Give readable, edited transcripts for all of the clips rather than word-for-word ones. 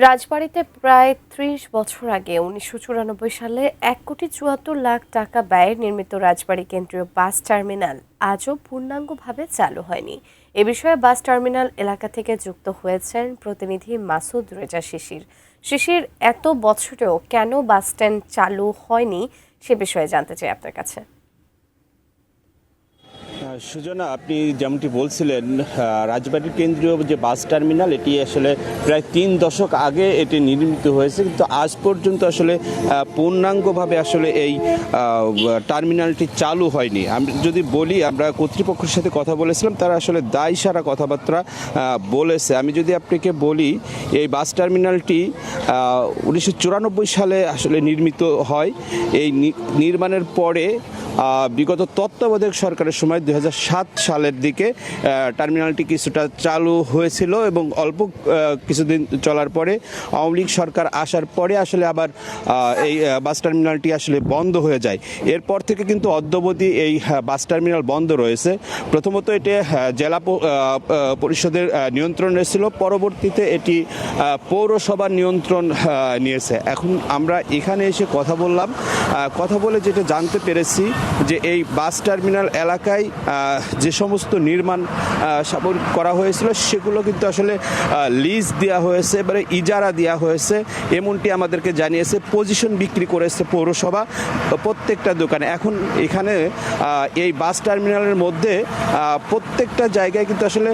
রাজবাড়ীতে প্রায় ৩০ বছর আগে ১৯৯৪ সালে ১,৭৪,০০,০০০ টাকা ব্যয়ে নির্মিত রাজবাড়ী কেন্দ্রীয় বাস টার্মিনাল আজও পূর্ণাঙ্গভাবে চালু হয়নি। এ বিষয়ে বাস টার্মিনাল এলাকা থেকে যুক্ত হয়েছেন প্রতিনিধি মাসুদ রেজা শিশির। শিশির, এত বছরেও কেন বাস স্ট্যান্ড চালু হয়নি সে বিষয়ে জানতে চাই আপনার কাছে। সুজনা, আপনি যেমনটি বলছিলেন, রাজবাড়ীর কেন্দ্রীয় যে বাস টার্মিনাল এটি আসলে প্রায় ৩ দশক আগে এটি নির্মিত হয়েছে, কিন্তু আজ পর্যন্ত আসলে পূর্ণাঙ্গভাবে আসলে এই টার্মিনালটি চালু হয়নি। আমি যদি বলি, আমরা কর্তৃপক্ষের সাথে কথা বলেছিলাম, তারা আসলে দায়সারা কথাবার্তা বলেছে। আমি যদি আপনাকে বলি, এই বাস টার্মিনালটি ১৯৯৪ সালে আসলে নির্মিত হয়। এই নির্মাণের পরে বিগত তত্ত্বাবধায়ক সরকারের সময় ২০০৭ সালের দিকে টার্মিনালটি কিছুটা চালু হয়েছিল এবং অল্প কিছুদিন চলার পরে আওয়ামী লীগ সরকার আসার পরে আসলে আবার এই বাস টার্মিনালটি আসলে বন্ধ হয়ে যায়। এরপর থেকে কিন্তু অদ্যাবধি এই বাস টার্মিনাল বন্ধ রয়েছে। প্রথমত এটি জেলা পরিষদের নিয়ন্ত্রণে ছিল, পরবর্তীতে এটি পৌরসভার নিয়ন্ত্রণ নিয়েছে। এখন আমরা এখানে এসে কথা বলে যেটা জানতে পেরেছি যে এই বাস টার্মিনাল এলাকায় যে সমস্ত নির্মাণ সামগ্রী করা হয়েছিল সেগুলো কিন্তু আসলে লিজ দেওয়া হয়েছে, এবারে ইজারা দেওয়া হয়েছে, এমনটি আমাদেরকে জানিয়েছে। পজিশন বিক্রি করেছে পৌরসভা প্রত্যেকটা দোকানে। এখন এখানে এই বাস টার্মিনালের মধ্যে প্রত্যেকটা জায়গায় কিন্তু আসলে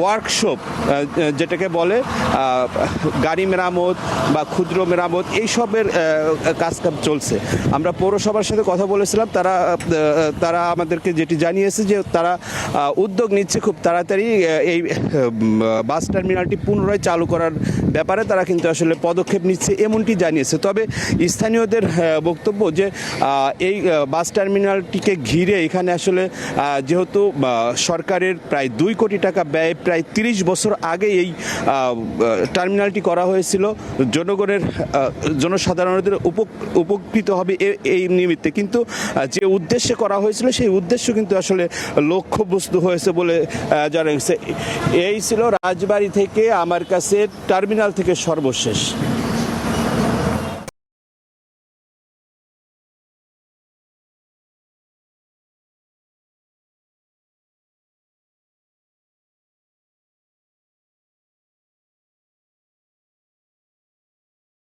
ওয়ার্কশপ যেটাকে বলে গাড়ি মেরামত বা ক্ষুদ্র মেরামত এইসবের কাজ চলছে। আমরা পৌরসভার সাথে কথা বলেছিলাম, তারা আমাদেরকে যেটি জানিয়েছে যে তারা উদ্যোগ নিচ্ছে খুব তাড়াতাড়ি এই বাস টার্মিনালটি পুনরায় চালু করার ব্যাপারে তারা কিন্তু আসলে পদক্ষেপ নিচ্ছে এমনটি জানিয়েছে। তবে স্থানীয়দের বক্তব্য যে এই বাস টার্মিনালটিকে ঘিরে এখানে আসলে যেহেতু সরকারের প্রায় ২ কোটি টাকা ব্যয় প্রায় ৩০ বছর আগে এই টার্মিনালটি করা হয়েছিল, জনসাধারণদের উপকৃত হবে এই নিমিত্তে, কিন্তু যে উদ্দেশ্যে করা হয়েছিল সেই উদ্দেশ্য কিন্তু আসলে লক্ষ্যবস্তু হয়েছে বলে জানা গেছে। এই ছিল রাজবাড়ী থেকে আমার কাছে টার্মিনাল থেকে সর্বশেষ।